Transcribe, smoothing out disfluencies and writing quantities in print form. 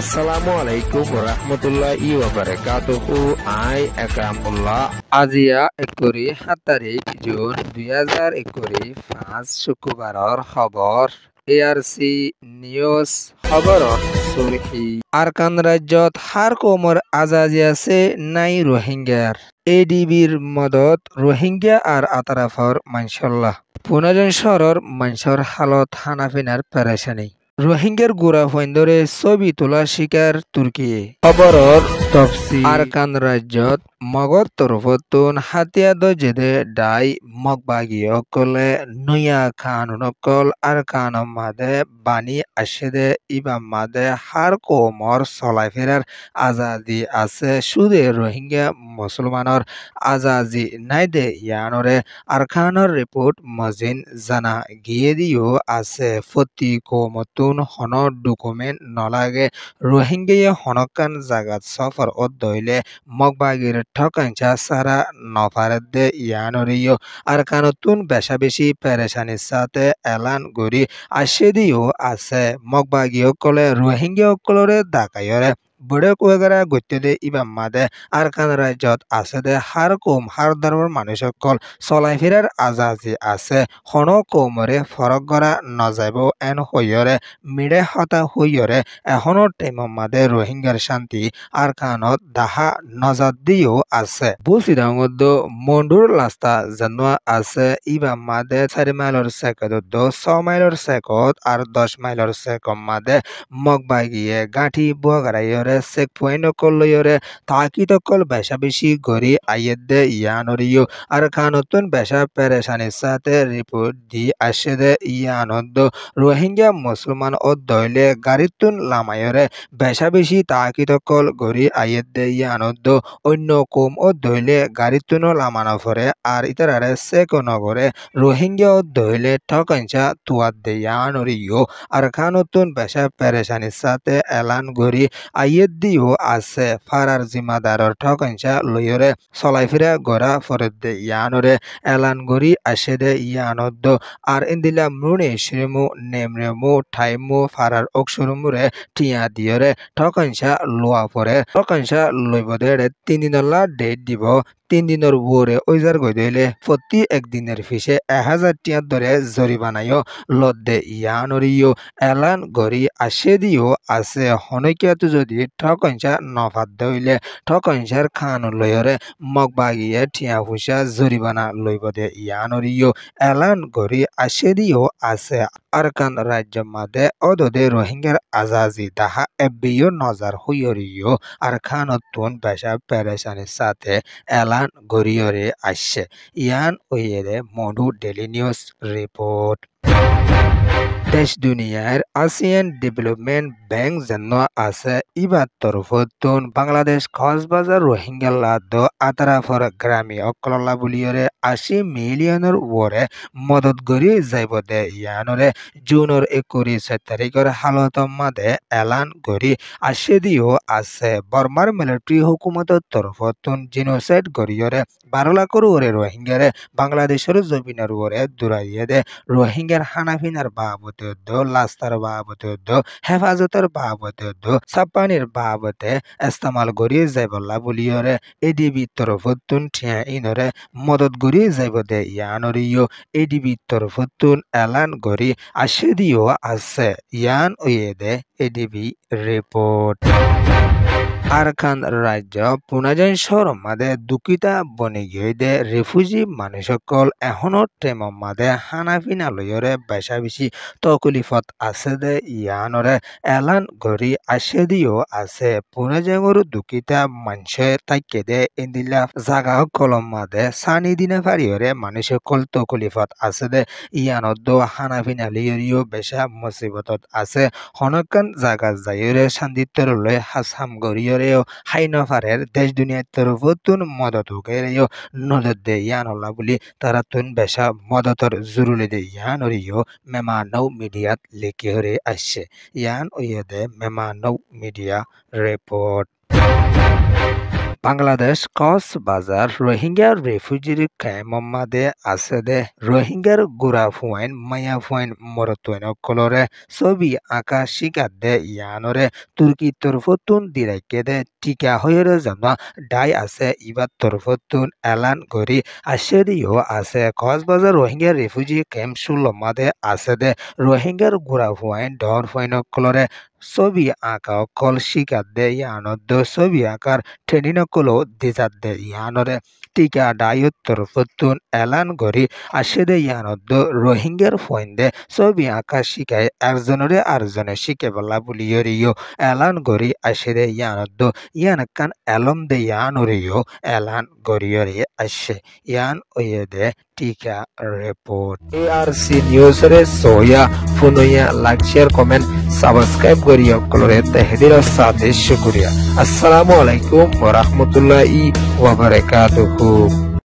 আসসালামু আলাইকুম রহমতুল্লাহি ওয়া বারাকাতুহু। আই একরামুল্লাহ। আজিয়া 7 তাৰিখ জুন 2021 5 শুক্ৰবাৰৰ খবৰ। ARC নিউজ খবৰৰ চুৰখি আৰকান ৰাজ্যত সাৰ কমৰ আজাজি আছে নাই রোহিঙ্গার। ADBর মদত রোহিঙ্গা আর আতারাফর মানসল্লাহ। পুনাজন শহরের মানুষের হালত হানাফিনার পেরেশানি। রোহিঙ্গার গোড়া ফৈন্দরে ছবি তোলা শিকার তুর্কি। খবরর তফসিল আরকান রাজ্যত মগর তরফতুন হাতিয়া দজেদে ডাই মগবাগি অকলে নুয়া খানুন অকল আরকান মাদে বানি আশেদে ইবাম মাদে হার কোমর চলাই ফেরার আজাদি আছে সুদে রোহিঙ্গা মুসলমানর আজাজি নাইদে ইয়ানরে আরকানর রিপোর্ট মজিন জানা গিয়ে দিও আছে ফতি কোমতুন হন ডকুমেন্ট নলাগে রোহিঙ্গা হনকান জাগাত সফর অদইলে মগবাগির ঠকাঞ্চা সারা নফারদে ইয়ানরিও আর কানতুন বেশা বেশি পেরেশানির সাথে এলান গড়ি আসে দিও আছে মগবাগি অকলে রোহিঙ্গা অকলরে ডাকাইরে বড়ে কুয়াগারা গত্যদে ইবাম মাদে আরকান রাজ্যত আছে দে হার কম হার ধর্মের মানুষ সকল চলাই ফেরার আজাজি আছে হন কমরে ফরক গড়া নজাইব এন হইয়রে মিড়ে হতা হইয়রে এখনো টেমম মাদে রোহিঙ্গার শান্তি আরকানত দাহা নজর দিও আছে বুসিদাঙ্গদ মন্ডুর লাস্তা জানোয়া আছে ইবাম মাদে 4 মাইলর সেকত 6 মাইলর সেকত আর 10 মাইলর সেকম মাদে মগবাগিয়ে গাঁঠি বুয়াগারাইয়রে চেক পয়েন্ট কলয়রে তাকিত কল বেশা বেশি গড়ি আইয়েদে ইয়ানরিও আর খানতুন বেশা পেরেশানির সাথে রিপোর্ট দি আসে দে ইয়ানদ রোহিঙ্গা মুসলমান ও দইলে গাড়িতুন লামায়রে বেশা বেশি তাকিত কল গড়ি আইয়েদে ইয়ানদ অন্য কম ও দইলে গাড়িতুন লামানো ফরে আর ইতারারে চেক নগরে রোহিঙ্গা ও দইলে ঠকাঞ্চা তুয়াদ দে ইয়ানরিও আর খানতুন বেশা পেরেশানির সাথে এলান গড়ি আইয়েদ দিও আছে ফারার জিম্মাদারর ঠকাঞ্চা লইয়রে চলাই ফিরা গড়া ফরদ দে ইয়ানরে এলান গড়ি আসে দে ইয়ানদ আর ইন্দিলা মৃণে শ্রেমু নেমরেমু ঠাইমু ফারার অক্ষরমুরে টিয়া দিয়রে ঠকাঞ্চা লোয়া পরে ঠকাঞ্চা লইবদে 3 দিনলা ডেট দিব 3 দিনের ওরে ওইজার গই দিলে প্রতি একদিনের ফিসে 1000 টিয়ার ধরে জরিমানায় লদ্দে ইয়ানরিও এলান গড়ি আসে দিও আছে হনকিয়াত যদি ঠকঞ্চা নফাত দইলে ঠকঞ্চার খান লয়রে মগবাগিয়ে টিয়া ফুসা জরিমানা লইব দে ইয়ানরিও এলান গড়ি আসে দিও আছে আরকান রাজ্য মাদে অদদে রোহিঙ্গার আজাজি দাহা এবিও নজর হইয়রিও আর খানতুন বেশা পেরেশানির সাথে এলান গড়িয়রে আসছে ইয়ান ওইরে মডু ডেলি নিউজ রিপোর্ট দেশ দুনিয়ার আসিয়ান ডেভেলপমেন্ট ব্যাংক যেন আছে ইবার তরফতুন বাংলাদেশ কক্সবাজার রোহিঙ্গা লাদ আতারাফর গ্রামী অকললা বুলিয়রে 80 মিলিয়নের ওরে মদত গড়ি যাইব দে ইয়ানরে জুনের 21 তারিখের হালত মাদে এলান গড়ি আসে দিও আছে বর্মার মিলিটারি হুকুমতের তরফতুন জিনোসাইড গড়িয়রে 12 লাখের ওরে রোহিঙ্গারে বাংলাদেশের জমিনের ওরে দূরাইয়ে দে রোহিঙ্গার হানাফিনার বাবদ লাস্তার বাবদ হেফাজতের বাবদ ছাপ্পানির বাবদে ইস্তেমাল গড়ি যাইবল্লা বলিয়রে এডিবি তরফতুন ঠিয়া ইনরে মদত গড়ি যাইব দে ইয়ানরিও এডিবি তরফতুন এলান গড়ি আসে দিও আছে ইয়ান ওয়ে দে এডিবি রিপোর্ট আরকান রাজ্য পুনাজন শহর মাদে দুঃখিতা বনে গিয়ে দে রিফিউজি মানুষ সকল এখনো টেম মাদে হানাফিনা লয়রে বেশা বেশি তকলিফত আছে দে ইয়ানরে এলান গড়ি আসে দিও আছে পুনাজঙ্গর দুঃখিতা মানুষে তাইকে দে ইন্দিলা জাগা কলম মাদে সানি দিনে ফারিয়রে মানুষ সকল তকলিফত আছে দে ইয়ানত হানাফিনা লিয়রিও বেশা মুসিবতত আছে হনকান জাগা যাইরে শান্তিত্বর লয় হাসাম গড়িয়রে হাইনফারের দেশ দুনিয়ার তরফতুন মদত হুকেরেও নদত দে ইয়ানল্লা বলি তারা তুন বেশা মদতর জরুরি দে ইয়ানরিও মেমানৌ মিডিয়াত লিখি হরে আসছে ইয়ান ওয়ে দে মেমানৌ media report. Bangladesh Cox's Bazar Rohingya refugee ক্যাম্পে আছে দে রোহিঙ্গার গোড়া ফুয়াইন মায়া ফুয়াইন মরতুইন কলরে ছবি আঁকা শিকার দে ইয়ানরে তুর্কি তরফতুন দিরাইকে দে টিকা হয়ে জানা ডাই আছে ইবার তরফতুন এলান করি আশেরিও আছে কক্সবাজার রোহিঙ্গা রেফিউজি ক্যাম্প সুলমাদে আছে দে রোহিঙ্গার গোড়া ফুয়াইন ডর ফুয়াইন কলরে ছবি আঁকা কল শিকার দে ইয়ানদ ছবি আঁকার ট্রেনিনকলো দিজাত দে ইয়ানরে টিকা ডায়ুত তরফতুন এলান গরি আশেদে ইয়ানদ রোহিঙ্গার ফয়েন্দে ছবি আঁকা শিখায় একজনরে আরেকজনে শিখে বলা বুলিয়রিও এলান গরি আশেদে ইয়ানদ ইয়ান কান এলম দে ইয়ানরিও এলান গরিয়রে আসে ইয়ান ওয়ে দে টিকা রিপোর্ট ARC নিউজ রে সোয়া ফুনুয়া লাইক শেয়ার কমেন্ট সাবস্ক্রাইব করিও কলরে তেহদির সাথে শুকরিয়া আসসালামু আলাইকুম ওয়া রাহমাতুল্লাহি ওয়া বারাকাতুহু।